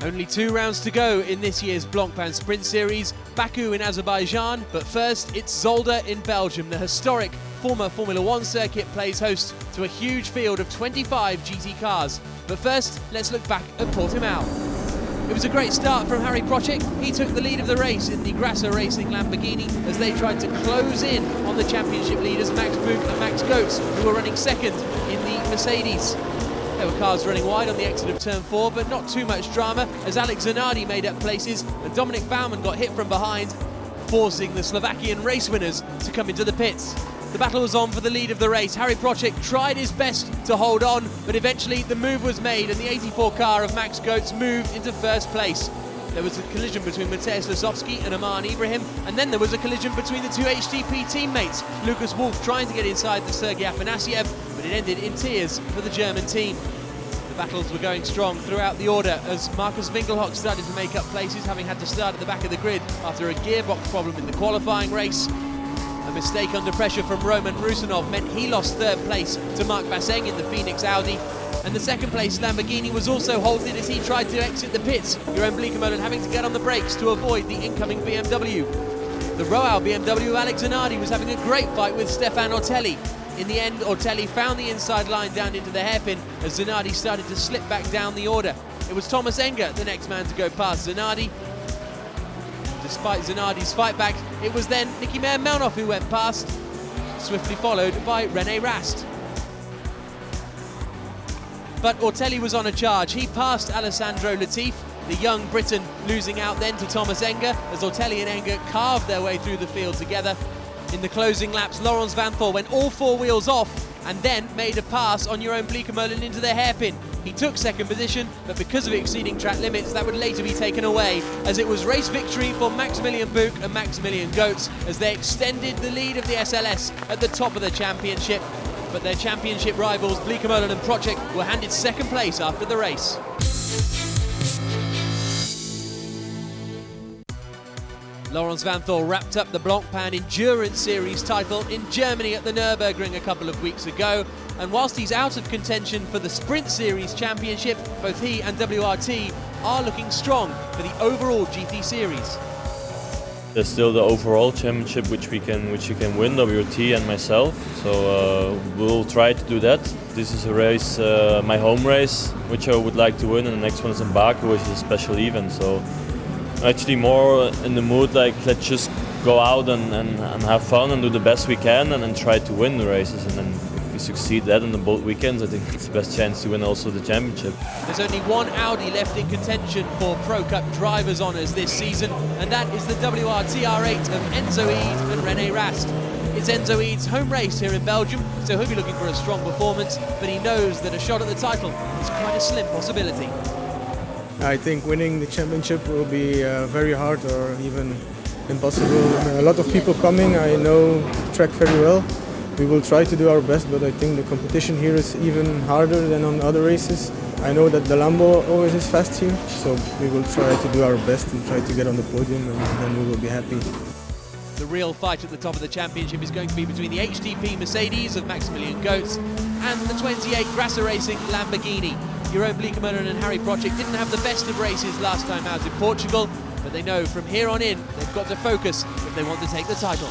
Only 2 rounds to go in this year's Blancpain Sprint Series, Baku in Azerbaijan, but first it's Zolder in Belgium. The historic former Formula 1 circuit plays host to a huge field of 25 GT cars. But first, let's look back at Portimao. It was a great start from Harry Procek. He took the lead of the race in the Grasser Racing Lamborghini as they tried to close in on the championship leaders Max Buch and Max Goetz, who were running second in the Mercedes. There were cars running wide on the exit of turn 4, but not too much drama as Alex Zanardi made up places and Dominic Baumann got hit from behind, forcing the Slovakian race winners to come into the pits. The battle was on for the lead of the race. Harry Procek tried his best to hold on, but eventually the move was made and the 84 car of Max Goetz moved into first place. There was a collision between Mateusz Lasowski and Aman Ibrahim, and then there was a collision between the two HTP teammates, Lucas Wolf trying to get inside the Sergei Afanasiev, but it ended in tears for the German team. The battles were going strong throughout the order as Markus Winkelhock started to make up places, having had to start at the back of the grid after a gearbox problem in the qualifying race. A mistake under pressure from Roman Rusinov meant he lost third place to Marc Basseng in the Phoenix Audi. And the second place Lamborghini was also halted as he tried to exit the pits, Jeroen Bleekemolen having to get on the brakes to avoid the incoming BMW. The Royal BMW Alex Zanardi was having a great fight with Stefan Ortelli. In the end, Ortelli found the inside line down into the hairpin as Zanardi started to slip back down the order. It was Thomas Enger, the next man to go past Zanardi. Despite Zanardi's fight back, it was then Nicky Meyer-Melnoff who went past, swiftly followed by René Rast. But Ortelli was on a charge. He passed Alessandro Latifi, the young Briton, losing out then to Thomas Enger as Ortelli and Enger carved their way through the field together. In the closing laps, Laurens Vanthoor went all 4 wheels off and then made a pass on Jeroen Bleekemolen into the hairpin. He took second position, but because of exceeding track limits, that would later be taken away, as it was race victory for Maximilian Buch and Maximilian Goetz as they extended the lead of the SLS at the top of the championship. But their championship rivals, Bleekemolen and Procek, were handed second place after the race. Laurens Vanthoor wrapped up the Blancpain Endurance Series title in Germany at the Nürburgring a couple of weeks ago, and whilst he's out of contention for the Sprint Series Championship, both he and WRT are looking strong for the overall GT Series. There's still the overall championship which you can win, WRT and myself, so we'll try to do that. This is a race, my home race, which I would like to win, and the next one is in Baku, which is a special event. So actually more in the mood like let's just go out and have fun and do the best we can and then try to win the races, and then if we succeed that in the both weekends, I think it's the best chance to win also the championship. There's only one Audi left in contention for Pro Cup drivers' honours this season, and that is the WRT R8 of Enzo Ede and René Rast. It's Enzo Ede's home race here in Belgium, so he'll be looking for a strong performance, but he knows that a shot at the title is quite a slim possibility. I think winning the championship will be very hard or even impossible. A lot of people coming, I know the track very well. We will try to do our best, but I think the competition here is even harder than on other races. I know that the Lambo always is fast here, so we will try to do our best and try to get on the podium, and then we will be happy. The real fight at the top of the championship is going to be between the HTP Mercedes of Maximilian Goetz and the 28 Grasser Racing Lamborghini. Jeroen Bleekemolen and Harry Procek didn't have the best of races last time out in Portugal, but they know from here on in they've got to focus if they want to take the title.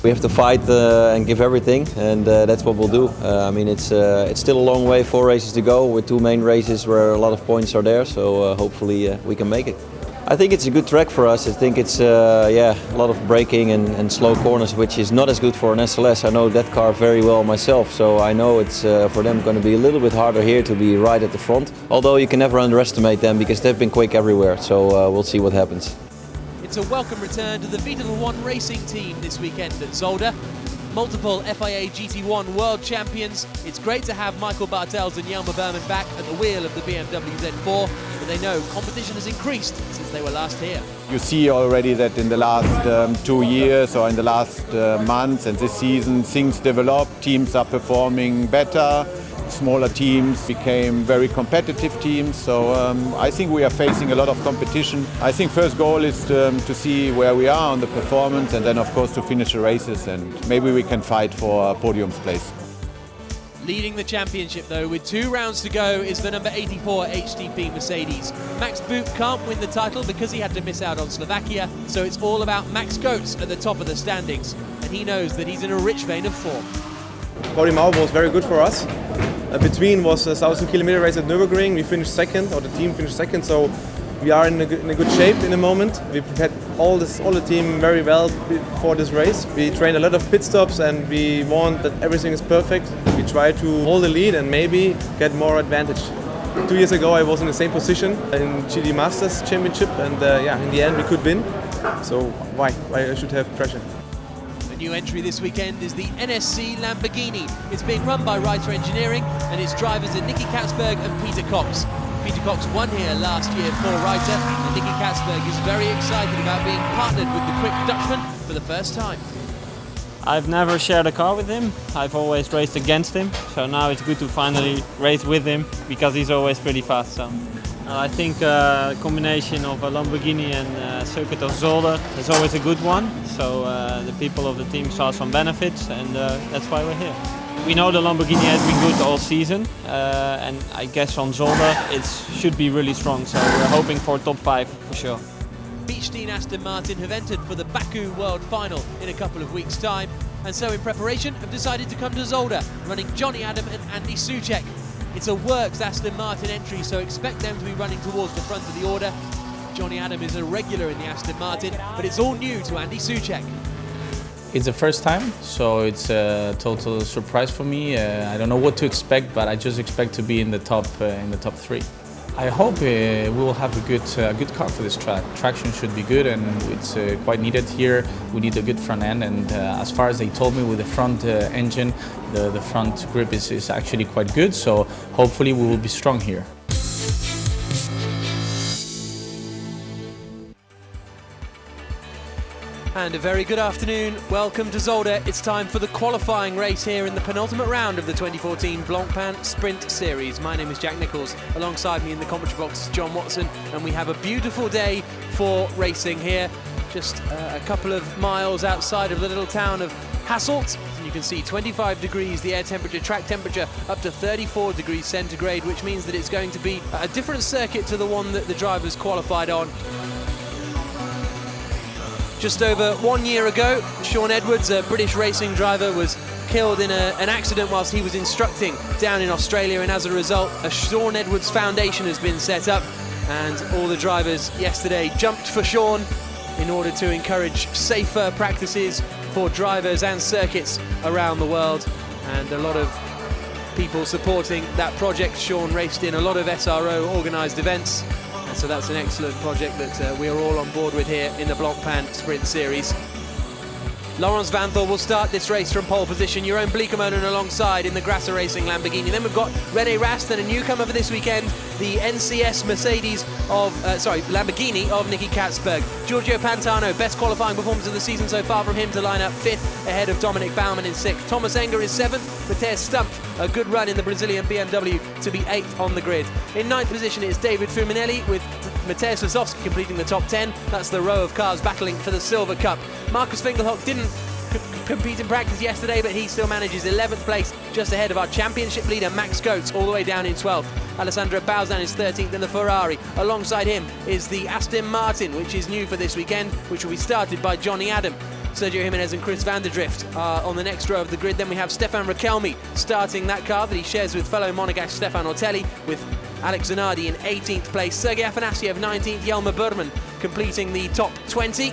We have to fight and give everything, and that's what we'll do. I mean, it's still a long way, 4 races to go with 2 main races where a lot of points are there, so hopefully we can make it. I think it's a good track for us. I think it's a lot of braking and slow corners, which is not as good for an SLS. I know that car very well myself, so I know it's for them going to be a little bit harder here to be right at the front. Although you can never underestimate them because they've been quick everywhere, so we'll see what happens. It's a welcome return to the Vittel One racing team this weekend at Zolder. Multiple FIA GT1 world champions. It's great to have Michael Bartels and Jelmer Berman back at the wheel of the BMW Z4, but they know competition has increased since they were last here. You see already that in the last 2 years or in the last months and this season, things develop, teams are performing better, smaller teams became very competitive teams, so I think we are facing a lot of competition. I think first goal is to see where we are on the performance, and then of course to finish the races, and maybe we can fight for a podium place. Leading the championship though, with 2 rounds to go, is the number 84 HTP Mercedes. Max Boot can't win the title because he had to miss out on Slovakia, so it's all about Max Goetz at the top of the standings, and he knows that he's in a rich vein of form. Portimao was very good for us. Between was a 1,000-kilometer race at Nürburgring. We finished second, or the team finished second, so we are in a good shape in the moment. We prepared all the team very well for this race. We trained a lot of pit stops and we want that everything is perfect. We try to hold the lead and maybe get more advantage. 2 years ago I was in the same position in GT Masters Championship, and in the end we could win. So why I should have pressure? A new entry this weekend is the NSC Lamborghini. It's being run by Reiter Engineering and its drivers are Nicky Katzberg and Peter Cox. Peter Cox won here last year for Reiter, and Nicky Katzberg is very excited about being partnered with the quick Dutchman for the first time. I've never shared a car with him. I've always raced against him, so now it's good to finally race with him because he's always pretty fast. So I think a combination of a Lamborghini and circuit of Zolder is always a good one. So the people of the team saw some benefits, and that's why we're here. We know the Lamborghini has been good all season, and I guess on Zolder it should be really strong, so we're hoping for top 5 for sure. Beechstein Aston Martin have entered for the Baku World Final in a couple of weeks' time, and so in preparation have decided to come to Zolder, running Johnny Adam and Andy Soucek. It's a works Aston Martin entry, so expect them to be running towards the front of the order. Johnny Adam is a regular in the Aston Martin, but it's all new to Andy Soucek. It's the first time, so it's a total surprise for me. I don't know what to expect, but I just expect to be in the top 3. I hope we will have a good car for this track. Traction should be good, and it's quite needed here. We need a good front end, and as far as they told me, with the front engine, the front grip is actually quite good. So hopefully we will be strong here. And a very good afternoon. Welcome to Zolder. It's time for the qualifying race here in the penultimate round of the 2014 Blancpain Sprint Series. My name is Jack Nichols. Alongside me in the commentary box is John Watson, and we have a beautiful day for racing here. Just a couple of miles outside of the little town of Hasselt. And you can see 25 degrees, the air temperature, track temperature up to 34 degrees centigrade, which means that it's going to be a different circuit to the one that the drivers qualified on. Just over 1 year ago, Sean Edwards, a British racing driver, was killed in an accident whilst he was instructing down in Australia, and as a result, a Sean Edwards Foundation has been set up, and all the drivers yesterday jumped for Sean in order to encourage safer practices for drivers and circuits around the world, and a lot of people supporting that project. Sean raced in a lot of SRO organised events. So that's an excellent project that we are all on board with here in the Blancpain Sprint Series. Laurens Vanthoor will start this race from pole position. Jeroen Bleekemolen alongside in the Grasser Racing Lamborghini. Then we've got René Rast and a newcomer for this weekend, the NCS Lamborghini of Nicky Katzberg. Giorgio Pantano, best qualifying performance of the season so far from him, to line up 5th ahead of Dominic Baumann in 6th. Thomas Enger is 7th. Matthias Stumpf, a good run in the Brazilian BMW to be 8th on the grid. In 9th position is David Fuminelli, with Mateusz Lasowski completing the top 10. That's the row of cars battling for the Silver Cup. Marcus Finkelhock didn't compete in practice yesterday, but he still manages 11th place, just ahead of our championship leader Max Goetz, all the way down in 12th. Alessandro Bauzan is 13th in the Ferrari. Alongside him is the Aston Martin, which is new for this weekend, which will be started by Johnny Adam. Sergio Jimenez and Chris van der Drift are on the next row of the grid. Then we have Stefan Rakelmi starting that car that he shares with fellow Monegasque Stefan Ortelli, with Alex Zanardi in 18th place. Sergei Afanasiev 19th, Jelmer Burman completing the top 20.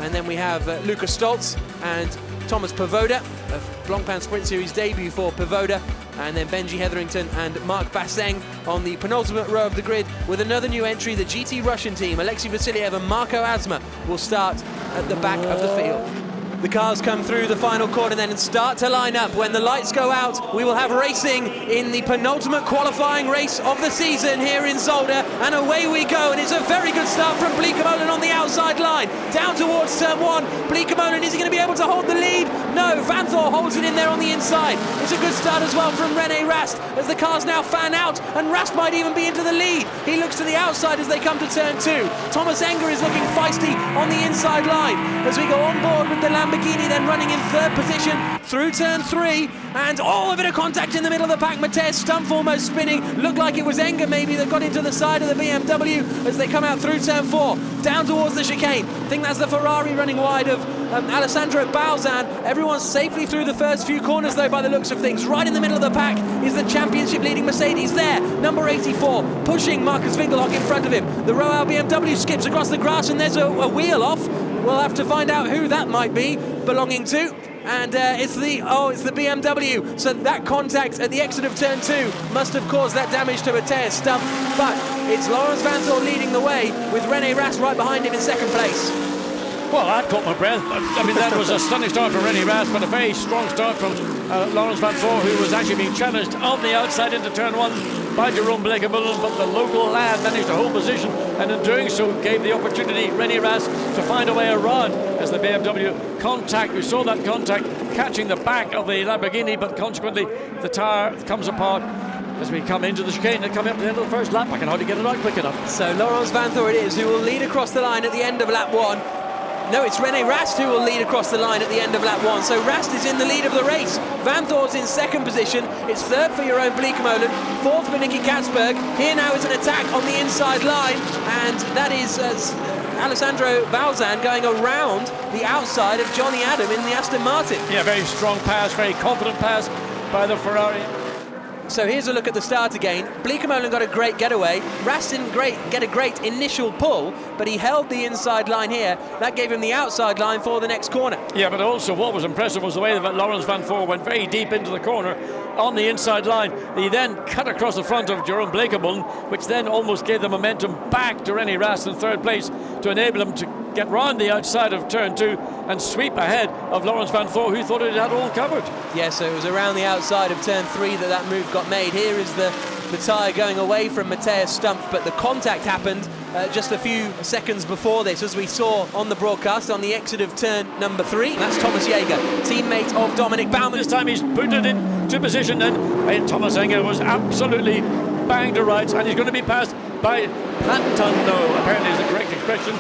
And then we have Lucas Stoltz and Thomas Pavoda, a Blancpain Sprint Series debut for Pavoda, and then Benji Hetherington and Mark Basseng on the penultimate row of the grid, with another new entry, the GT Russian team. Alexei Vasiliev and Marco Asma will start at the back of the field. The cars come through the final corner then and start to line up. When the lights go out, we will have racing in the penultimate qualifying race of the season here in Zolder, and away we go. And it's a very good start from Bleekemolen on the outside line, down towards turn 1. Bleekemolen, is he going to be able to hold the lead? No, Vanthoor holds it in there on the inside. It's a good start as well from René Rast, as the cars now fan out, and Rast might even be into the lead. He looks to the outside as they come to turn 2. Thomas Enger is looking feisty on the inside line as we go on board with the Lamborghini Lamborghini then running in third position through turn 3, and a bit of contact in the middle of the pack. Mathias Stumpf almost spinning. Looked like it was Enger maybe that got into the side of the BMW as they come out through turn 4, down towards the chicane. I think that's the Ferrari running wide of Alessandro Balzan. Everyone's safely through the first few corners though by the looks of things. Right in the middle of the pack is the championship leading Mercedes there, number 84, pushing Marcus Winkelhock in front of him. The Royal BMW skips across the grass and there's a wheel off. We'll have to find out who that might be belonging to. And it's the BMW. So that contact at the exit of turn 2 must have caused that damage to Mathias Stumpf. But it's Laurens Vanthoor leading the way with René Rast right behind him in second place. Well, that caught my breath. I mean, that was a stunning start from René Rast, but a very strong start from Laurens Vanthoor, who was actually being challenged on the outside into turn 1 by Jeroen Bleekemolen, but the local lad managed to hold position, and in doing so gave the opportunity René Rast to find a way around as the BMW contact. We saw that contact catching the back of the Lamborghini, but consequently the tyre comes apart as we come into the chicane and come up to the end of the first lap. I can hardly get it out quick enough. So Laurens Vanthoor it is who will lead across the line at the end of lap 1. No, it's René Rast who will lead across the line at the end of lap 1. So Rast is in the lead of the race. Vanthoor's in second position. It's third for Jeroen Bleekemolen, fourth for Nicky Katzberg. Here now is an attack on the inside line, and that is Alessandro Balzan going around the outside of Johnny Adam in the Aston Martin. Yeah, very strong pass, very confident pass by the Ferrari. So here's a look at the start again. Bleekemolen got a great getaway. Rast didn't get a great initial pull, but he held the inside line here. That gave him the outside line for the next corner. Yeah, but also what was impressive was the way that Laurens Vanthoor went very deep into the corner on the inside line. He then cut across the front of Jeroen Bleekemolen, which then almost gave the momentum back to René Rast in third place to enable him to get round the outside of turn 2 and sweep ahead of Laurens Vanthoor, who thought it had all covered. Yeah, so it was around the outside of turn 3 that move got made. Here is the tyre going away from Mathias Stumpf, but the contact happened just a few seconds before this, as we saw on the broadcast on the exit of turn number 3. That's Thomas Jaeger, teammate of Dominic Baumann. This time he's put it into position, and Thomas Enger was absolutely banged to rights, and he's going to be passed by Pantano, apparently is the correct expression.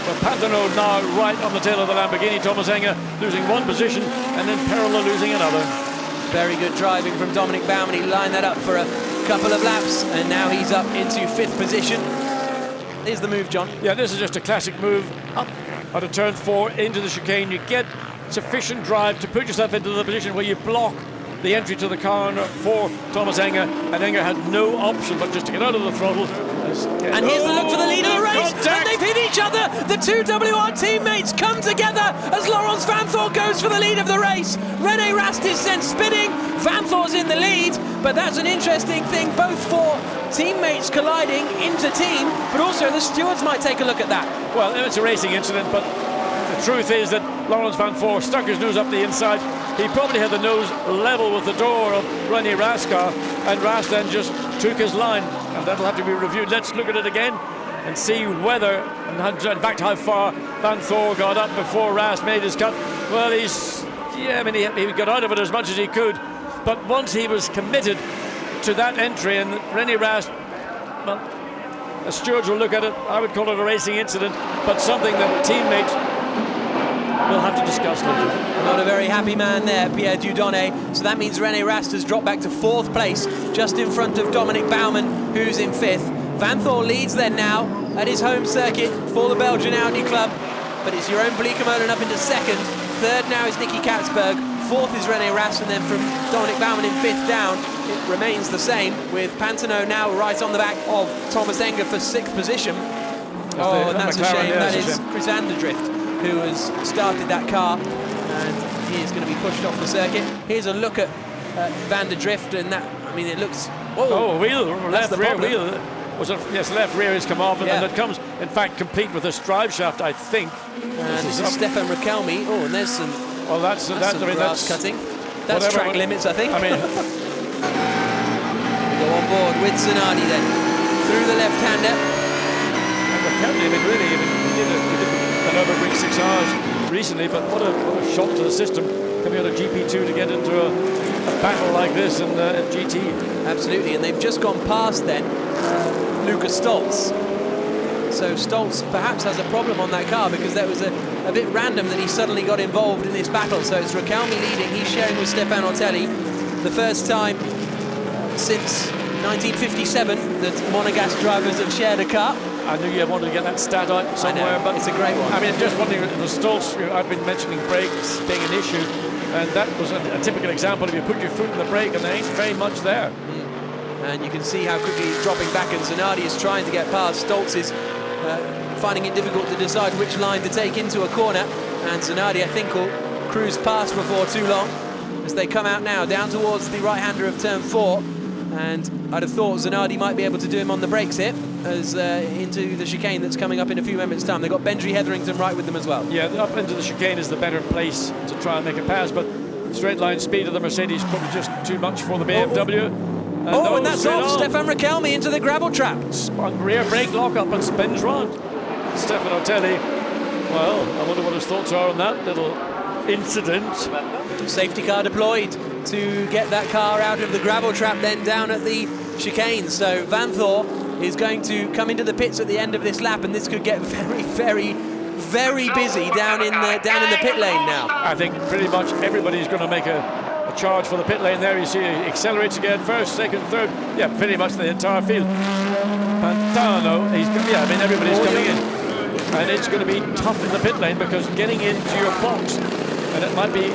So Pantano now right on the tail of the Lamborghini. Thomas Enger losing one position and then parallel losing another. Very good driving from Dominic Baumann. He lined that up for a couple of laps, and now he's up into 5th position. Here's the move, John. Yeah, this is just a classic move up out of turn 4 into the chicane. You get sufficient drive to put yourself into the position where you block the entry to the corner for Thomas Enger, and Enger had no option but just to get out of the throttle. And here's the look for the lead of the race, and they've hit each other. The two WR teammates come together as Laurens Vanthoor goes for the lead of the race. René Rast is sent spinning. Vanthoor's in the lead, but that's an interesting thing, both for teammates colliding into team, but also the stewards might take a look at that. Well, it's a racing incident, but the truth is that Laurens Vanthoor stuck his nose up the inside. He probably had the nose level with the door of René Rast's car, and Rast then just took his line, and that'll have to be reviewed. Let's look at it again and see whether, and in fact how far Vanthoor got up before Rast made his cut. Well, he got out of it as much as he could, but once he was committed to that entry, and René Rast, well, the stewards will look at it. I would call it a racing incident, but something that teammates will have to discuss later. Not a very happy man there, Pierre Dieudonné. So that means René Rast has dropped back to 4th place, just in front of Dominic Baumann, who's in 5th. Vanthoor leads then now at his home circuit for the Belgian Audi club, but it's Jeroen Bleekemolen up into 2nd. 3rd now is Nicky Katzberg. 4th is René Rast, and then from Dominic Baumann in 5th down, it remains the same, with Pantano now right on the back of Thomas Enger for 6th position. And that's a shame. That is Chris van der Drift, who has started that car, and he is going to be pushed off the circuit. Here's a look at Van der Drift, and that, I mean, it looks... Left rear wheel. Yes, left rear has come off, and it comes, in fact, complete with this drive shaft, I think. And this is Stefan Riquelme. Oh, and there's some... Well, that's grass cutting. That's track limits, I think. I mean... we go on board with Zanardi then, through the left-hander. And Riquelme, he did an Nürburgring 6 hours recently, but what a shock to the system coming out of GP2 to get into a battle like this in GT. Absolutely, and they've just gone past then Lucas Stoltz. So Stoltz perhaps has a problem on that car, because there was a a bit random that he suddenly got involved in this battle. So it's Raquelme leading, he's sharing with Stefano Ortelli. The first time since 1957 that monogas drivers have shared a car. I knew you wanted to get that stat out somewhere, but it's a great one. I mean, just wondering, the stalls, I've been mentioning brakes being an issue, and that was a typical example. If you put your foot in the brake and there ain't very much there. And you can see how quickly he's dropping back, and Zanardi is trying to get past. Stoltz is finding it difficult to decide which line to take into a corner, and Zanardi, I think, will cruise past before too long as they come out now down towards the right-hander of turn 4. And I'd have thought Zanardi might be able to do him on the brakes here as into the chicane that's coming up in a few moments' time. They've got Benji Hetherington right with them as well. Yeah, up into the chicane is the better place to try and make a pass, but straight line speed of the Mercedes probably just too much for the BMW. And that's off. Stefan Raquelme into the gravel trap. Rear brake lock up and spins round. Stefano Ortelli, well, I wonder what his thoughts are on that little incident. Safety car deployed to get that car out of the gravel trap, then down at the chicane. So Vanthoor is going to come into the pits at the end of this lap, and this could get very, very, very busy down in the pit lane now. I think pretty much everybody's going to make a charge for the pit lane there. You see he accelerates again, first, second, third. Yeah, pretty much the entire field. Pantano, I mean, everybody's coming in. And it's going to be tough in the pit lane because getting into your box, and it might be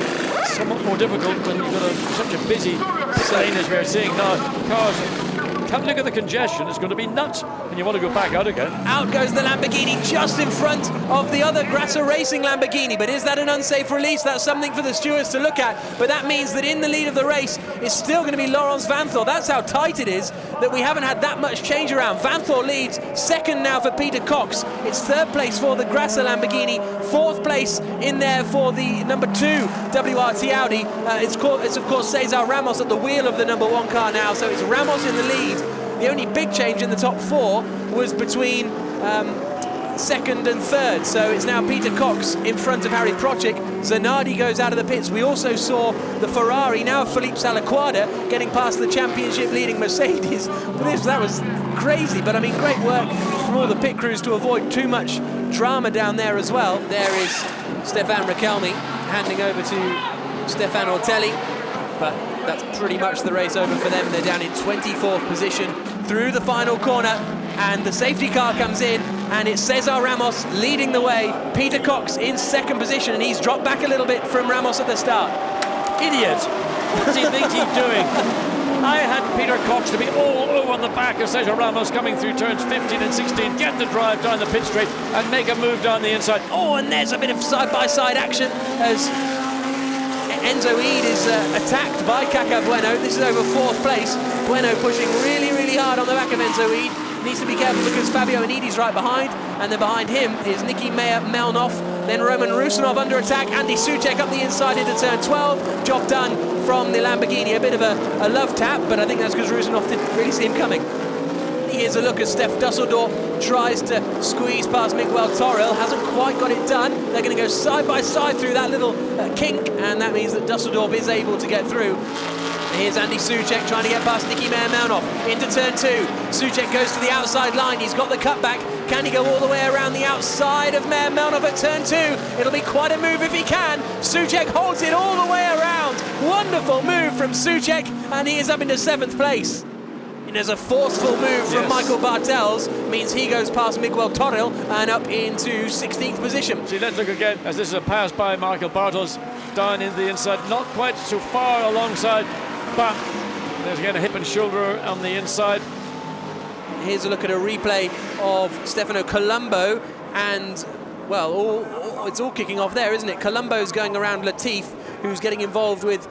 somewhat more difficult when you've got such a busy lane as we're seeing now. Cars, come look at the congestion, it's going to be nuts, and you want to go back out again. Out goes the Lamborghini just in front of the other Grasser Racing Lamborghini, but is that an unsafe release? That's something for the stewards to look at, but that means that in the lead of the race is still going to be Laurens Vanthoor. That's how tight it is, that we haven't had that much change around. Vanthoor leads, second now for Peter Cox. It's third place for the Grasser Lamborghini, fourth place in there for the number 2 WRT Audi. It's of course Cesar Ramos at the wheel of the number 1 car now, so it's Ramos in the lead. The only big change in the top 4 was between second and third, so it's now Peter Cox in front of Harry Procik. Zanardi goes out of the pits. We also saw the Ferrari, now Philippe Salaquada, getting past the championship leading Mercedes. That was crazy, but I mean, great work from all the pit crews to avoid too much drama down there as well. There is Stefan Raquelme handing over to Stefan Ortelli, but that's pretty much the race over for them. They're down in 24th position through the final corner, and the safety car comes in, and it's Cesar Ramos leading the way. Peter Cox in second position, and he's dropped back a little bit from Ramos at the start. Idiot! What does he think he's doing? I had Peter Cox to be all over on the back of Cesar Ramos coming through turns 15 and 16, get the drive down the pit straight and make a move down the inside. Oh, and there's a bit of side-by-side action as Enzo Eid is attacked by Kaka Bueno. This is over 4th place. Bueno pushing really, really hard on the back of Enzo Eid. Needs to be careful because Fabio Anidi's right behind, and then behind him is Nicky Melnov, then Roman Rusanov under attack, Andy Soucek up the inside into turn 12. Job done from the Lamborghini. A bit of a love tap, but I think that's because Rusanov didn't really see him coming. Here's a look as Steph Dusseldorp tries to squeeze past Miguel Toril, hasn't quite got it done. They're going to go side by side through that little kink, and that means that Dusseldorp is able to get through. Here's Andy Soucek trying to get past Nicky Melnov into turn 2. Soucek goes to the outside line, he's got the cutback. Can he go all the way around the outside of Melnov at turn 2? It'll be quite a move if he can. Soucek holds it all the way around. Wonderful move from Soucek, and he is up into 7th place. There's a forceful move from Michael Bartels, means he goes past Miguel Toril and up into 16th position. See, let's look again as this is a pass by Michael Bartels down into the inside, not quite so far alongside, but there's again a hip and shoulder on the inside. Here's a look at a replay of Stefano Colombo, and well, it's all kicking off there, isn't it? Colombo's going around Latif, who's getting involved with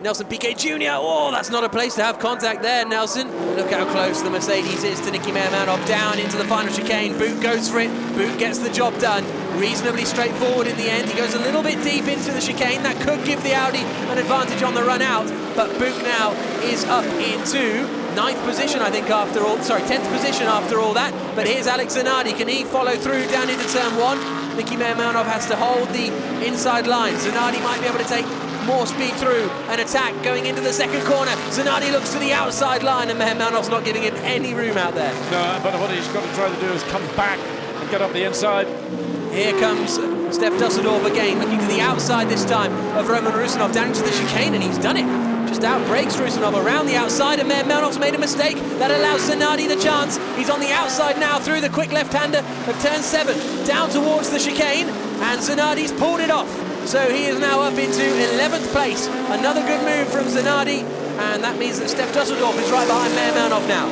Nelson Piquet Jr. Oh, that's not a place to have contact there, Nelson. Look how close the Mercedes is to Nicky Melnov. Down into the final chicane. Boot goes for it. Boot gets the job done. Reasonably straightforward in the end. He goes a little bit deep into the chicane. That could give the Audi an advantage on the run out. But Boot now is up into 9th position, I think, after all. Sorry, 10th position after all that. But here's Alex Zanardi. Can he follow through down into turn 1? Nicky Melnov has to hold the inside line. Zanardi might be able to take more speed through an attack going into the second corner. Zanardi looks to the outside line, and Melnov's not giving him any room out there. No, but what he's got to try to do is come back and get up the inside. Here comes Steph Dusseldorf again, looking to the outside this time of Roman Rusinov, down into the chicane, and he's done it. Just outbrakes Rusinov around the outside, and Melnov's made a mistake. That allows Zanardi the chance. He's on the outside now through the quick left-hander of turn 7, down towards the chicane, and Zanardi's pulled it off. So he is now up into 11th place. Another good move from Zanardi, and that means that Steph Dusseldorf is right behind Melnov now.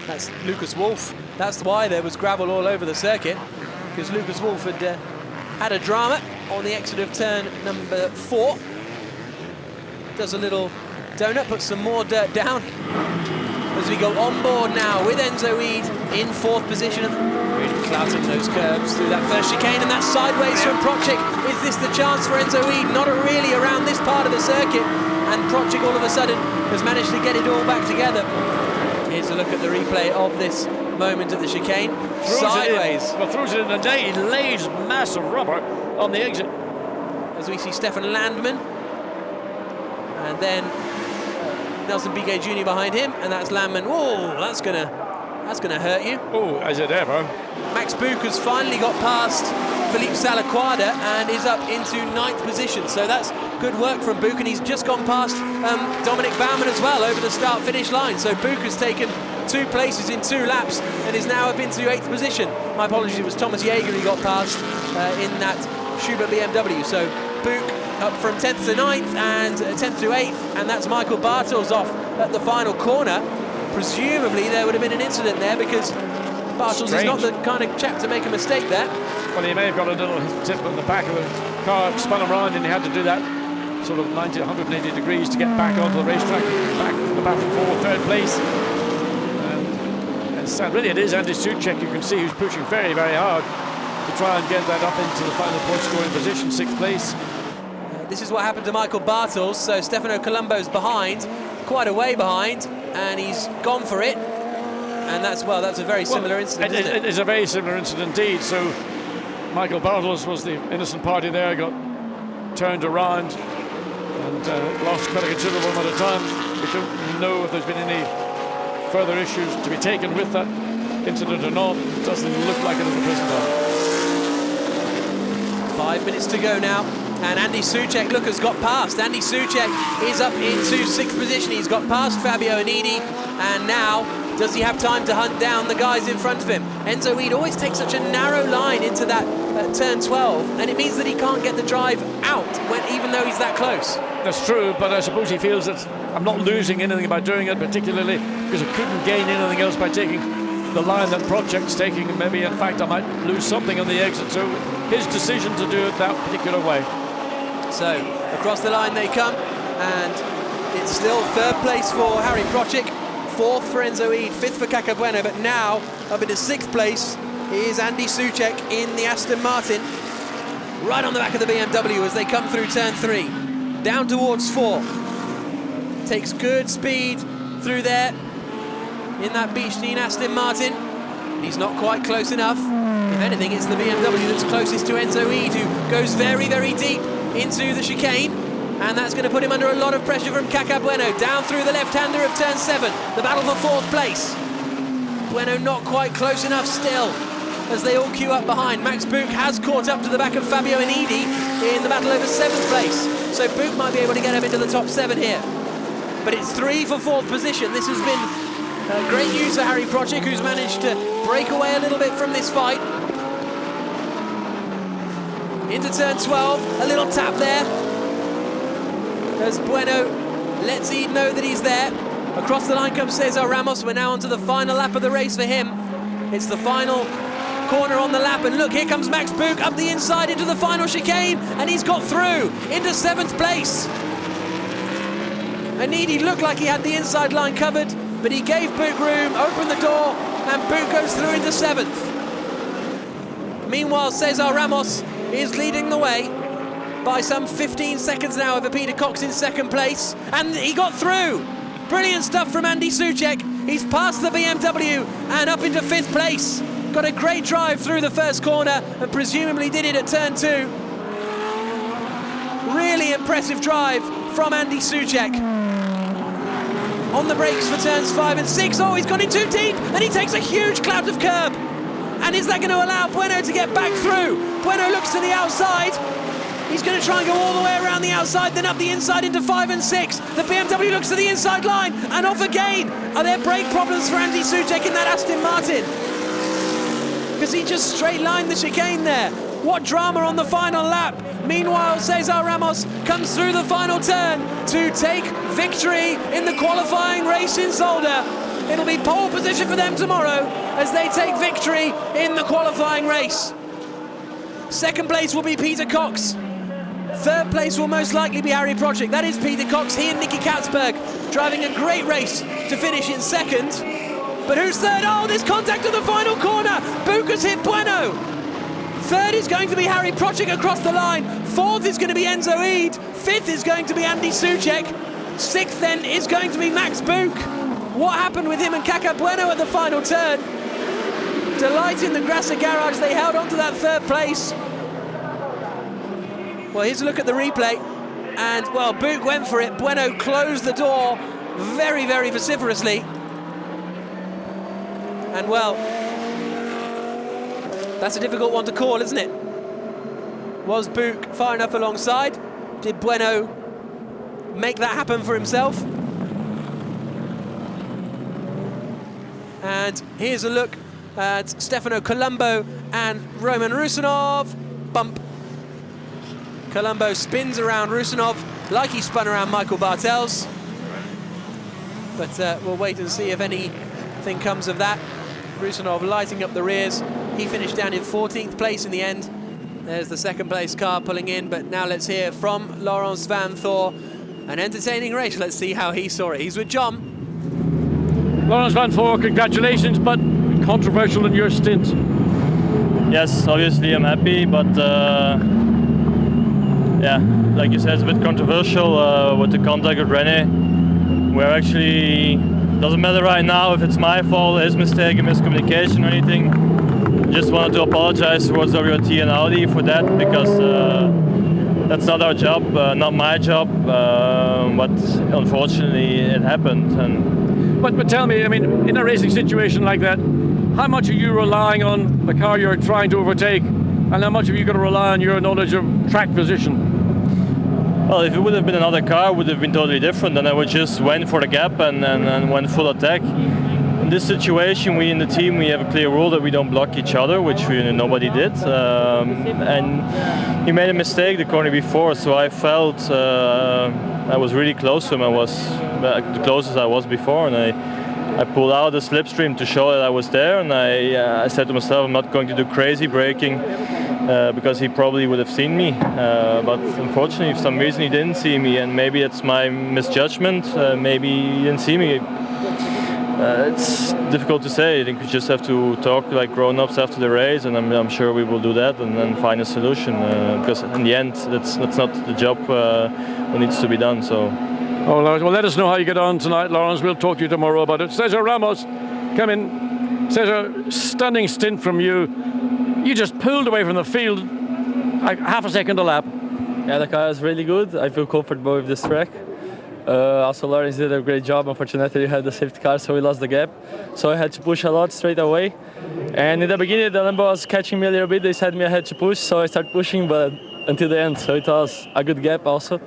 That's Lucas Wolf. That's why there was gravel all over the circuit, because Lucas Wolf had had a drama on the exit of turn number 4. Does a little donut, puts some more dirt down as we go on board now with Enzo Weed in 4th position. Really clouting those curves through that first chicane, and that's sideways from Prochik. Is this the chance for Enzo Weed? Not really around this part of the circuit, and Prochik all of a sudden has managed to get it all back together. Here's a look at the replay of this moment at the chicane. Sideways. Throws it in the day, he lays massive rubber on the exit. As we see Stefan Landman, and then Nelson Piquet Jr. behind him, and that's Landman. Whoa, that's gonna hurt you. Oh, is it ever? Max Buch has finally got past Philippe Salaquada and is up into 9th position. So that's good work from Buch, and he's just gone past Dominic Baumann as well over the start-finish line. So Buch has taken 2 places in 2 laps and is now up into 8th position. My apologies, it was Thomas Jaeger who got past in that Schubert BMW. So Buch up from 10th to 9th and 10th to 8th, and that's Michael Bartels off at the final corner. Presumably there would have been an incident there, because Bartels is not the kind of chap to make a mistake there. Well, he may have got a little tip on the back of the car, spun around, and he had to do that sort of 180 degrees to get back onto the racetrack, back to the battle for 3rd place. And really it is Andy Soucek, you can see, who's pushing very, very hard to try and get that up into the final point scoring position, 6th place. This is what happened to Michael Bartels. So Stefano Colombo's behind, quite a way behind, and he's gone for it. And that's a very similar incident, isn't it? It is a very similar incident indeed. So Michael Bartels was the innocent party there, got turned around and lost quite a considerable amount of time. We don't know if there's been any further issues to be taken with that incident or not. It doesn't look like it at the present time. 5 minutes to go now, and Andy Soucek, look, has got past. Andy Soucek is up into 6th position. He's got past Fabio Annidi, and now does he have time to hunt down the guys in front of him? Enzo Weed always takes such a narrow line into that turn 12, and it means that he can't get the drive out even though he's that close. That's true, but I suppose he feels that I'm not losing anything by doing it, particularly because I couldn't gain anything else by taking the line that Project's taking, and maybe in fact I might lose something on the exit. So his decision to do it that particular way. So across the line they come, and it's still 3rd place for Harry Prochik, 4th for Enzo Weed, 5th for Caca Bueno, but now up into 6th place is Andy Soucek in the Aston Martin, right on the back of the BMW as they come through turn 3, down towards 4. Takes good speed through there in that Beechstein Aston Martin. He's not quite close enough. If anything, it's the BMW that's closest to Enzo Weed, who goes very, very deep into the chicane, and that's going to put him under a lot of pressure from Caca Bueno, down through the left-hander of turn 7, the battle for 4th place. Bueno not quite close enough still, as they all queue up behind. Max Buch has caught up to the back of Fabio Annidi in the battle over 7th place, so Buch might be able to get up into the top 7 here. But it's 3 for 4th position. This has been great news for Harry Prochik, who's managed to break away a little bit from this fight. Into turn 12, a little tap there, as Bueno lets Eid know that he's there. Across the line comes Cesar Ramos. We're now onto the final lap of the race for him. It's the final corner on the lap, and look, here comes Max Buch up the inside into the final chicane, and he's got through into 7th place. Annidi looked like he had the inside line covered, but he gave Buch room, opened the door, and Buch goes through into 7th. Meanwhile, Cesar Ramos is leading the way by some 15 seconds now over Peter Cox in 2nd place, and he got through. Brilliant stuff from Andy Soucek. He's passed the BMW and up into 5th place. Got a great drive through the first corner and presumably did it at turn 2. Really impressive drive from Andy Soucek. On the brakes for turns 5 and 6. Oh, he's gone in too deep, and he takes a huge cloud of curb. And is that going to allow Bueno to get back through? Bueno looks to the outside. He's going to try and go all the way around the outside, then up the inside into 5 and 6. The BMW looks to the inside line and off again. Are there brake problems for Andy Soucek in that Aston Martin? Because he just straight lined the chicane there. What drama on the final lap. Meanwhile, Cesar Ramos comes through the final turn to take victory in the qualifying race in Zolder. It'll be pole position for them tomorrow as they take victory in the qualifying race. Second place will be Peter Cox. Third place will most likely be Harry Project. That is Peter Cox. He and Nicky Katzberg driving a great race to finish in second. But who's third? Oh, there's contact at the final corner. Buca's hit Bueno. Third is going to be Harry Project across the line. Fourth is going to be Enzo Eid. Fifth is going to be Andy Soucek. Sixth then is going to be Max Buch. What happened with him and Kaka Bueno at the final turn? Delight in the Grasser garage. They held on to that third place. Well, here's a look at the replay. And, well, Buch went for it. Bueno closed the door very, very vociferously. And, well, that's a difficult one to call, isn't it? Was Buch far enough alongside? Did Bueno make that happen for himself? And here's a look at Stefano Colombo and Roman Rusanov. Bump. Colombo spins around Rusanov like he spun around Michael Bartels. But we'll wait and see if anything comes of that. Rusanov lighting up the rears. He finished down in 14th place in the end. There's the second place car pulling in, but now let's hear from Laurens van Thor. An entertaining race. Let's see how he saw it. He's with John. Laurens van Thor, congratulations, but controversial in your stint. Yes, obviously I'm happy, but yeah, like you said, it's a bit controversial with the contact with René. We're actually, doesn't matter right now if it's my fault, his mistake, a miscommunication or anything. Just wanted to apologize towards WRT and Audi for that, because that's not our job, not my job, but unfortunately it happened. But tell me, I mean, in a racing situation like that, how much are you relying on the car you're trying to overtake, and how much are you going to rely on your knowledge of track position? Well, if it would have been another car, it would have been totally different, and I would just went for the gap and went full attack. In this situation, we in the team, we have a clear rule that we don't block each other, which nobody did. And he made a mistake the corner before, so I felt I was really close to him. I was the closest I was before, and I pulled out the slipstream to show that I was there, and I said to myself, I'm not going to do crazy braking because he probably would have seen me. But unfortunately, for some reason, he didn't see me, and maybe it's my misjudgment. Maybe he didn't see me. It's difficult to say. I think we just have to talk like grown-ups after the race, and I'm sure we will do that and then find a solution. Because in the end, that's not the job that needs to be done. So. Oh, well, let us know how you get on tonight, Laurens. We'll talk to you tomorrow about it. Cesar Ramos, come in. Cesar, stunning stint from you. You just pulled away from the field like half a second a lap. Yeah, the car is really good. I feel comfortable with this track. Also, Laurens did a great job. Unfortunately, we had the safety car, so we lost the gap. So I had to push a lot straight away. And in the beginning, the Lambo was catching me a little bit. They said me I had to push, so I started pushing, but until the end. So it was a good gap also.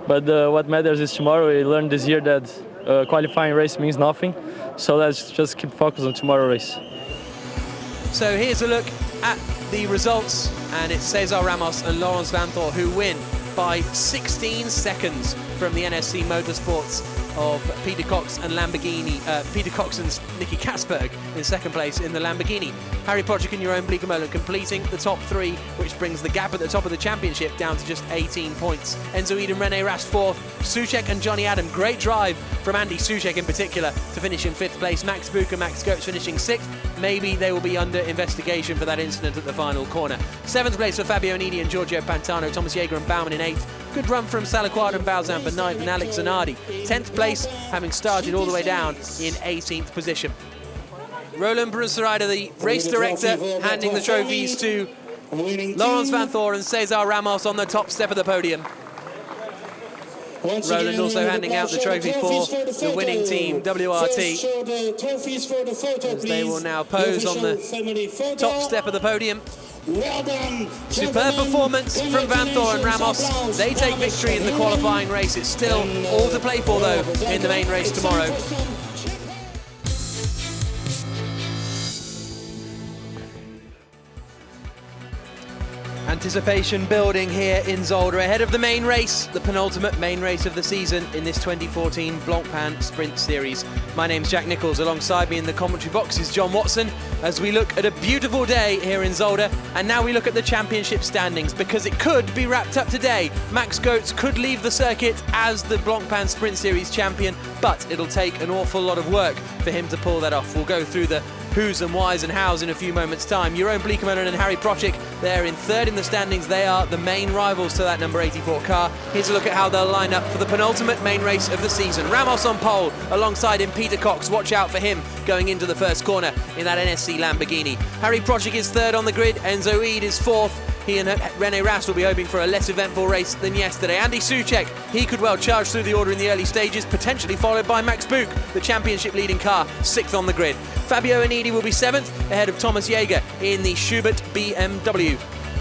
But what matters is tomorrow. We learned this year that qualifying race means nothing. So let's just keep focused on tomorrow's race. So here's a look at the results, and it's Cesar Ramos and Laurens van Thor who win by 16 seconds from the NSC Motorsports of Peter Cox and Lamborghini. Peter Cox and Nicky Katzberg in second place in the Lamborghini. Harry Project and Jeroen Bleekemolen completing the top three, which brings the gap at the top of the championship down to just 18 points. Enzo Eid and René Rast fourth. Soucek and Johnny Adam, great drive from Andy Soucek in particular to finish in fifth place. Max Buch and Max Goetz finishing sixth. Maybe they will be under investigation for that incident at the final corner. Seventh place for Fabio Nidi and Giorgio Pantano. Thomas Jaeger and Baumann in eighth. Good run from Salaquad and Balzan for ninth, and Alex Zanardi 10th place, having started all the way down in 18th position. Roland Brunserrider, the race director, handing the trophies to Laurens van Thor and Cesar Ramos on the top step of the podium. Roland also handing out the trophy for the winning team, WRT, as they will now pose on the top step of the podium. Superb performance from Vanthor and Ramos. They take victory in the qualifying race. It's still all to play for, though, in the main race tomorrow. Anticipation building here in Zolder ahead of the main race, the penultimate main race of the season in this 2014 Blancpain Sprint Series. My name's Jack Nichols. Alongside me in the commentary box is John Watson as we look at a beautiful day here in Zolder. And now we look at the championship standings, because it could be wrapped up today. Max Goetz could leave the circuit as the Blancpain Sprint Series champion, but it'll take an awful lot of work for him to pull that off. We'll go through the who's and whys and hows in a few moments' time. Jeroen Bleekemolen and Harry Procek, they're in third in the standings. They are the main rivals to that number 84 car. Here's a look at how they'll line up for the penultimate main race of the season. Ramos on pole, alongside him Peter Cox. Watch out for him going into the first corner in that NSC Lamborghini. Harry Procek is third on the grid. Enzo Eid is fourth. He and René Rast will be hoping for a less eventful race than yesterday. Andy Soucek, he could well charge through the order in the early stages, potentially followed by Max Buch, the championship leading car, sixth on the grid. Fabio Anidi will be seventh, ahead of Thomas Jaeger in the Schubert BMW.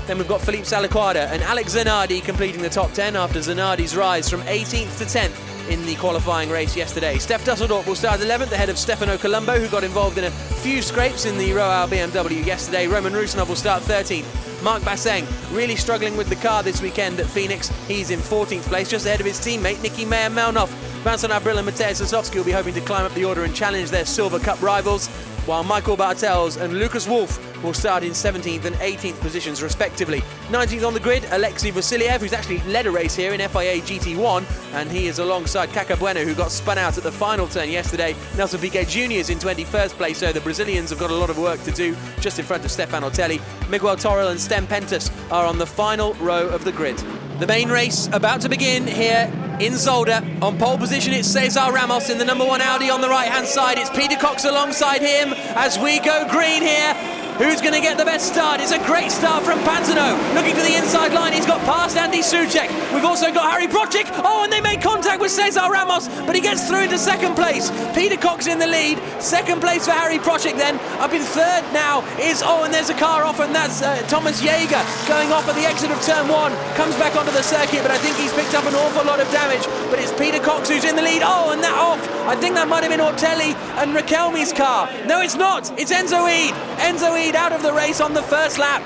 Then we've got Philippe Salaquada and Alex Zanardi completing the top 10 after Zanardi's rise from 18th to 10th in the qualifying race yesterday. Steph Dusseldorp will start 11th, ahead of Stefano Colombo, who got involved in a few scrapes in the Royal BMW yesterday. Roman Rusinov will start 13th. Mark Basseng really struggling with the car this weekend at Phoenix. He's in 14th place, just ahead of his teammate Nicky Meyer-Melnoff. Vincent Abril and Matej Sosowski will be hoping to climb up the order and challenge their Silver Cup rivals, while Michael Bartels and Lucas Wolff will start in 17th and 18th positions respectively. 19th on the grid, Alexei Vasiliev, who's actually led a race here in FIA GT1, and he is alongside Caca Bueno, who got spun out at the final turn yesterday. Nelson Piquet Jr. is in 21st place, so the Brazilians have got a lot of work to do just in front of Stefan Otelli. Miguel Torrell and Sten Pentus are on the final row of the grid. The main race about to begin here in Zolder. On pole position it's Cesar Ramos in the number 1 Audi. On the right hand side it's Peter Cox alongside him as we go green here. Who's going to get the best start? It's a great start from Panzano. Looking to the inside line, he's got past Andy Soucek. We've also got Harry Procek. Oh, and they make contact with Cesar Ramos, but he gets through into second place. Peter Cox in the lead. Second place for Harry Procek then. Up in third now is, oh, and there's a car off, and that's Thomas Jaeger going off at the exit of turn 1. Comes back onto the circuit, but I think he's picked up an awful lot of damage. But it's Peter Cox who's in the lead. Oh, and that off. I think that might have been Ortelli and Raquelme's car. No, it's not. It's Enzo Eid. Enzo Eid out of the race on the first lap.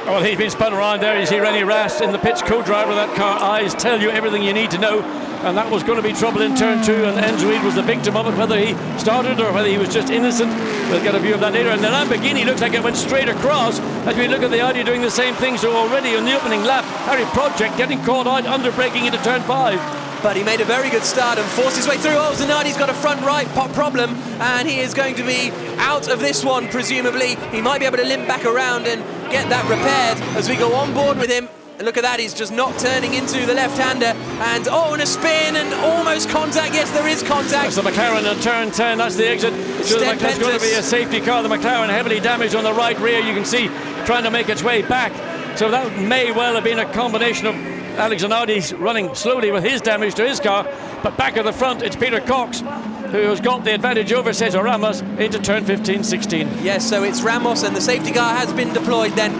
Well, he's been spun around there. You see René Rast in the pitch, co-driver of that car. Eyes tell you everything you need to know. And that was going to be trouble in turn 2, and Enzo Eid was the victim of it. Whether he started or whether he was just innocent, we'll get a view of that later. And the Lamborghini looks like it went straight across as we look at the Audi doing the same thing. So already on the opening lap, Harry Procek getting caught out, under braking into turn 5. But he made a very good start and forced his way through. Oh, Zanardi's got a front right problem, and he is going to be out of this one, presumably. He might be able to limp back around and get that repaired as we go on board with him. And look at that, he's just not turning into the left-hander. And oh, and a spin and almost contact. Yes, there is contact. That's the McLaren at turn 10, that's the exit. So there's going to be a safety car. The McLaren heavily damaged on the right rear, you can see, trying to make its way back. So that may well have been a combination of Alex Zanardi's running slowly with his damage to his car, but back at the front it's Peter Cox who has got the advantage over Cesar Ramos into turn 15-16. Yes, so it's Ramos, and the safety car has been deployed then.